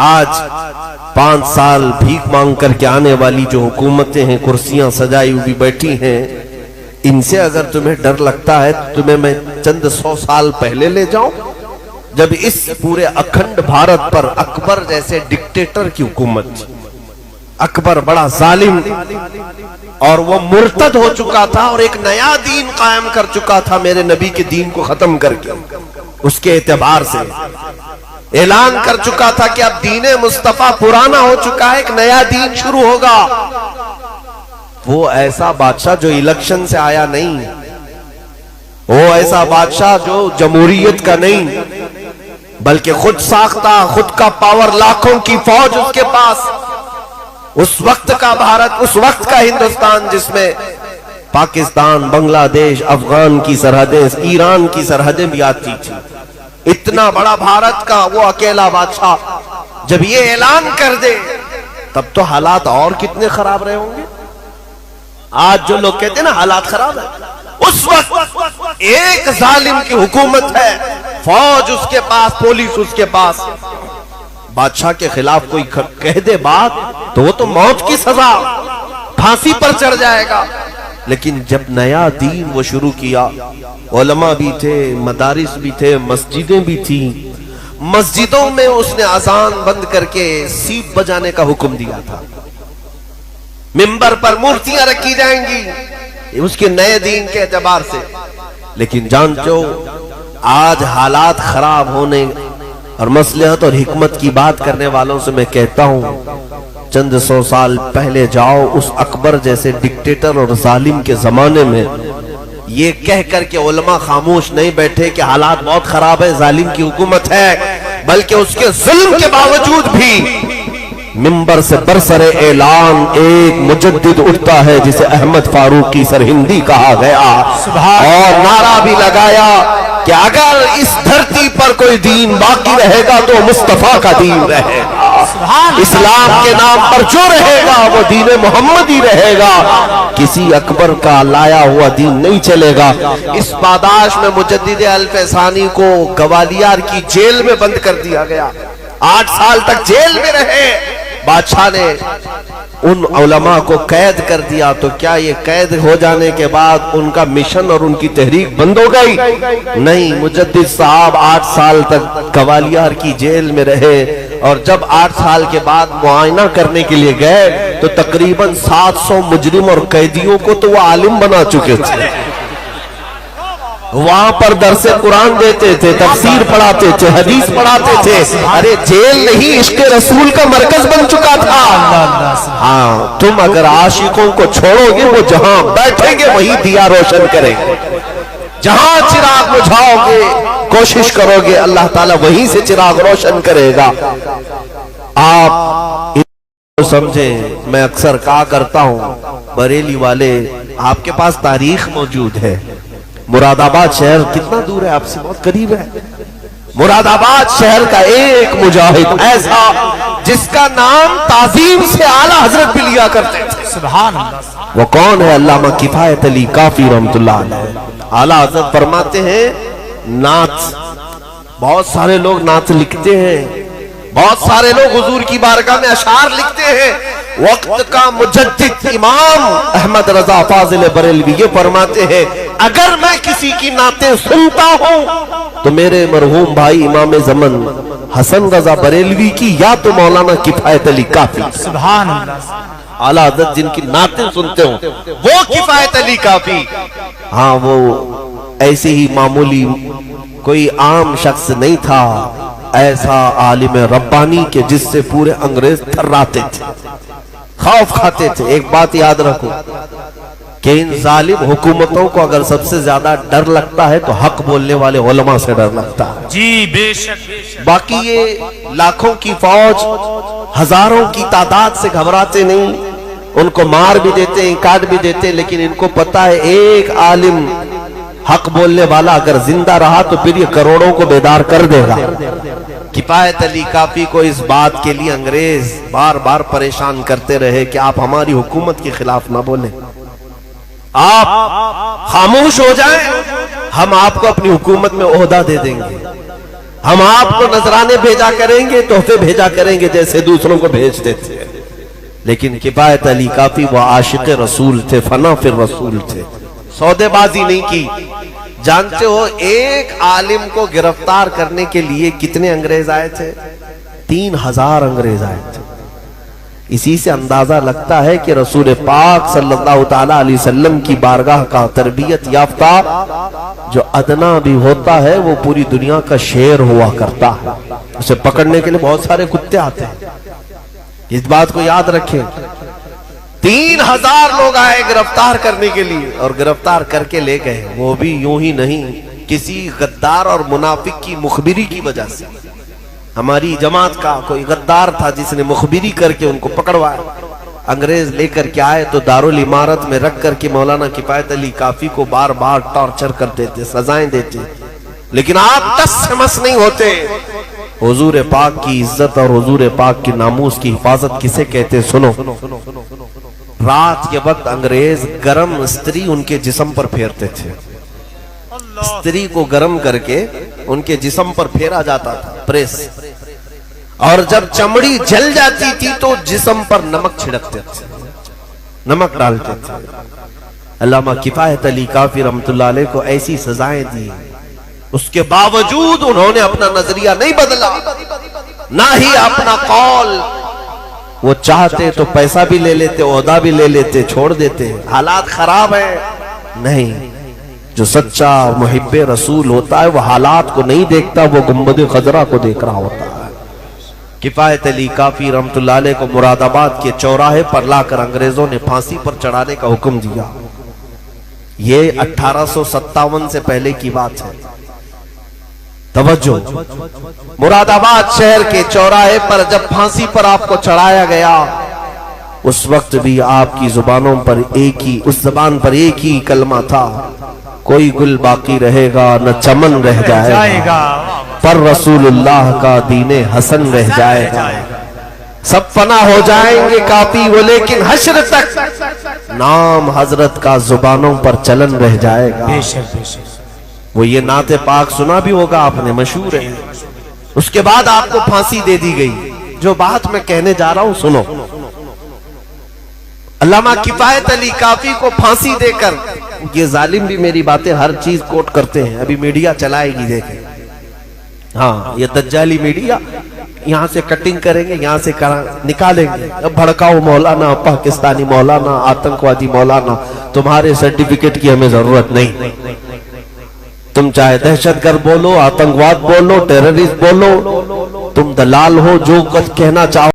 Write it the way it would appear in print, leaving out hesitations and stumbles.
آج 5 سال بھیک مانگ کر کے آنے والی جو حکومتیں ہیں، کرسیاں سجائی ہوئی بیٹھی ہیں، ان سے اگر تمہیں ڈر لگتا ہے تو تمہیں میں چند 100 سال پہلے لے جاؤں، جب اس پورے اکھنڈ بھارت پر اکبر جیسے ڈکٹیٹر کی حکومت تھی۔ اکبر بڑا ظالم اور وہ مرتد ہو چکا تھا اور ایک نیا دین قائم کر چکا تھا، میرے نبی کے دین کو ختم کر کے۔ اس کے اعتبار سے اعلان کر چکا تھا کہ اب دین مصطفیٰ پرانا ہو چکا ہے، ایک نیا دین شروع ہوگا۔ وہ ایسا بادشاہ جو الیکشن سے آیا نہیں، وہ ایسا بادشاہ جو جمہوریت کا نہیں، بلکہ خود ساختہ، خود کا پاور، لاکھوں کی فوج اس کے پاس، اس وقت کا بھارت، اس وقت کا ہندوستان جس میں پاکستان، بنگلہ دیش، افغان کی سرحدیں، ایران کی سرحدیں بھی آتی تھی، اتنا بڑا بھارت کا وہ اکیلا بادشاہ جب یہ اعلان کر دے تب تو حالات اور کتنے خراب رہے ہوں گے۔ آج جو لوگ کہتے ہیں نا حالات خراب ہیں، اس وقت ایک ظالم کی حکومت ہے، فوج اس کے پاس، پولیس اس کے پاس، بادشاہ کے خلاف کوئی کہہ دے بات تو وہ تو موت کی سزا، پھانسی پر چڑھ جائے گا۔ لیکن جب نیا دین وہ شروع کیا، علماء بھی تھے، مدارس بھی تھے، مسجدیں بھی تھیں، مسجدوں میں اس نے اذان بند کر کے سیپ بجانے کا حکم دیا تھا، منبر پر مورتیاں رکھی جائیں گی اس کے نئے دین کے اعتبار سے۔ لیکن جانچو آج حالات خراب ہونے اور مصلحت اور حکمت کی بات کرنے والوں سے میں کہتا ہوں، چند 100 سال پہلے جاؤ، اس اکبر جیسے ڈکٹیٹر اور ظالم کے زمانے میں یہ کہہ کر کے علماء خاموش نہیں بیٹھے کہ حالات بہت خراب ہے، ظالم کی حکومت ہے، بلکہ اس کے ظلم کے باوجود بھی منبر سے برسر اعلان ایک مجدد اٹھتا ہے جسے احمد فاروقی سرہندی کہا گیا، اور نعرہ بھی لگایا کہ اگر اس دھرتی پر کوئی دین باقی رہے گا تو مصطفیٰ کا دین رہے گا، اسلام کے نام پر جو رہے گا وہ دین محمد ہی رہے گا، کسی اکبر کا لایا ہوا دین نہیں چلے گا۔ اس پاداش میں مجدد الف ثانی کو گوالیار کی جیل میں بند کر دیا گیا، 8 سال تک جیل میں رہے۔ بادشاہ نے ان علماء کو قید کر دیا، تو کیا یہ قید ہو جانے کے بعد ان کا مشن اور ان کی تحریک بند ہو گئی؟ نہیں، مجدد صاحب 8 سال تک گوالیار کی جیل میں رہے، اور جب 8 سال کے بعد معائنہ کرنے کے لیے گئے تو تقریباً 700 مجرم اور قیدیوں کو تو وہ عالم بنا چکے تھے، وہاں پر درس قرآن دیتے تھے، تفسیر پڑھاتے تھے، حدیث پڑھاتے تھے۔ ارے جیل نہیں، عشق رسول کا مرکز بن چکا تھا۔ ہاں، تم اگر عاشقوں کو چھوڑو گے وہ جہاں بیٹھیں گے وہیں دیا روشن کریں گے، جہاں چراغ بجھاؤ گے، کوشش کرو گے، اللہ تعالیٰ وہیں سے چراغ روشن کرے گا۔ آپ سمجھیں، میں اکثر کہا کرتا ہوں، بریلی والے آپ کے پاس تاریخ موجود ہے، مراد آباد شہر کتنا دور ہے آپ سے؟ بہت قریب ہے۔ مراد آباد شہر کا ایک مجاہد ایسا جس کا نام تعظیم سے اعلیٰ حضرت بھی لیا کرتے تھے، سبحان اللہ، وہ کون ہے؟ علامہ کفایت علی کافی رحمت اللہ علیہ۔ اعلیٰ حضرت فرماتے ہیں نعت، بہت سارے لوگ نعت لکھتے ہیں، بہت سارے لوگ حضور کی بارگاہ میں اشعار لکھتے ہیں، وقت کا مجدد امام احمد رضا فاضل بریلوی یہ فرماتے ہیں اگر میں کسی کی نعتیں سنتا ہوں تو میرے مرحوم بھائی امام زمن حسن رضا بریلوی کی یا تو مولانا کفایت علی کافی، سبحان اللہ، اعلیٰ حضرت جن کی نعتیں سنتے ہوں وہ کفایت علی کافی۔ ہاں، وہ ایسے ہی معمولی کوئی عام شخص نہیں تھا، ایسا عالم ربانی کے جس سے پورے انگریز تھراتے تھے، خوف کھاتے تھے۔ ایک بات یاد رکھو کہ ان ظالم حکومتوں کو اگر سب سے زیادہ ڈر لگتا ہے تو حق بولنے والے علماء سے ڈر لگتا ہے۔ جی بے شک۔ باقی یہ لاکھوں کی فوج ہزاروں کی تعداد سے گھبراتے نہیں، ان کو مار بھی دیتے ہیں، کاٹ بھی دیتے، لیکن ان کو پتا ہے ایک عالم حق بولنے والا اگر زندہ رہا تو پھر یہ کروڑوں کو بیدار کر دے گا۔ کفایت علی کافی کو اس بات کے لیے انگریز بار بار پریشان کرتے رہے کہ آپ ہماری حکومت کے خلاف نہ بولیں، آپ خاموش ہو جائیں، ہم آپ کو اپنی حکومت میں عہدہ دے دیں گے۔ ہم آپ کو نذرانے بھیجا کریں گے، تحفے بھیجا کریں گے جیسے دوسروں کو بھیجتے تھے، لیکن کفایت علی کافی وہ عاشق رسول تھے، فنا فی الرسول تھے، سودے بازی نہیں کی۔ جانتے ہو ایک عالم کو گرفتار کرنے کے لیے کتنے انگریز آئے تھے؟ 3000 انگریز آئے تھے۔ اسی سے اندازہ لگتا ہے کہ رسول پاک صلی اللہ تعالیٰ علیہ وسلم کی بارگاہ کا تربیت یافتہ جو ادنا بھی ہوتا ہے وہ پوری دنیا کا شیر ہوا کرتا ہے، اسے پکڑنے کے لیے بہت سارے کتے آتے ہیں، اس بات کو یاد رکھیں۔ 3000 لوگ آئے گرفتار کرنے کے لیے، اور گرفتار کر کے لے گئے، وہ بھی یوں ہی نہیں، کسی غدار اور منافق کی مخبری کی وجہ سے۔ ہماری جماعت کا کوئی غدار تھا جس نے مخبری کر کے ان کو پکڑوایا، انگریز لے کر کے آئے تو دارالعمارت میں رکھ کر کے مولانا کفایت علی کافی کو بار بار ٹارچر کرتے تھے، سزائیں دیتے، لیکن آپ ٹس سے مس نہیں ہوتے۔ حضور پاک کی عزت اور حضور پاک کی ناموس کی حفاظت کسے کہتے سنو۔ رات کے وقت انگریز گرم استری ان کے جسم پر پھیرتے تھے، استری کو گرم کر کے ان کے جسم پر پھیرا جاتا تھا، پریس، اور جب چمڑی جل جاتی تھی تو جسم پر نمک چھڑکتے تھے، نمک ڈالتے تھے۔ علامہ کفایت علی کافی رحمت اللہ علیہ کو ایسی سزائیں دی، اس کے باوجود انہوں نے اپنا نظریہ نہیں بدلا، نہ ہی اپنا قول۔ وہ چاہتے تو پیسہ بھی لے لیتے، عہدہ بھی لے لیتے، چھوڑ دیتے، حالات خراب ہیں، نہیں۔ جو سچا محب رسول ہوتا ہے وہ حالات کو نہیں دیکھتا، وہ گنبد خضرا کو دیکھ رہا ہوتا ہے۔ کفایت علی کافی رحمت اللہ علیہ کو مراد آباد کے چوراہے پر لا کر انگریزوں نے پھانسی پر چڑھانے کا حکم دیا۔ یہ 1857 سے پہلے کی بات ہے، توجہ۔ مراد آباد شہر کے چوراہے پر جب پھانسی پر آپ کو چڑھایا گیا، اس وقت بھی آپ کی زبانوں پر اس زبان پر ایک ہی کلمہ تھا، کوئی گل باقی رہے گا نہ چمن رہ جائے گا، پر رسول اللہ کا دین حسن رہ جائے گا۔ سب فنا ہو جائیں گے کافی وہ، لیکن حشر تک نام حضرت کا زبانوں پر چلن رہ جائے گا۔ وہ یہ نعت پاک سنا بھی ہوگا آپ نے، مشہور ہے۔ اس کے بعد آپ کو پھانسی دے دی گئی۔ جو بات میں کہنے جا رہا ہوں سنو۔ علامہ کفایت علی کافی کو پھانسی دے کر، یہ ظالم بھی میری باتیں ہر چیز کوٹ کرتے ہیں، ابھی میڈیا چلائے گی، دیکھیں، ہاں یہ دجالی میڈیا، یہاں سے کٹنگ کریں گے، یہاں سے نکالیں گے، اب بھڑکاؤ مولانا، پاکستانی مولانا، آتنکوادی مولانا، تمہارے سرٹیفکیٹ کی ہمیں ضرورت نہیں۔ تم چاہے دہشت گرد بولو، آتنکواد بولو، ٹیررسٹ بولو، تم دلال ہو، جو کچھ کہنا چاہو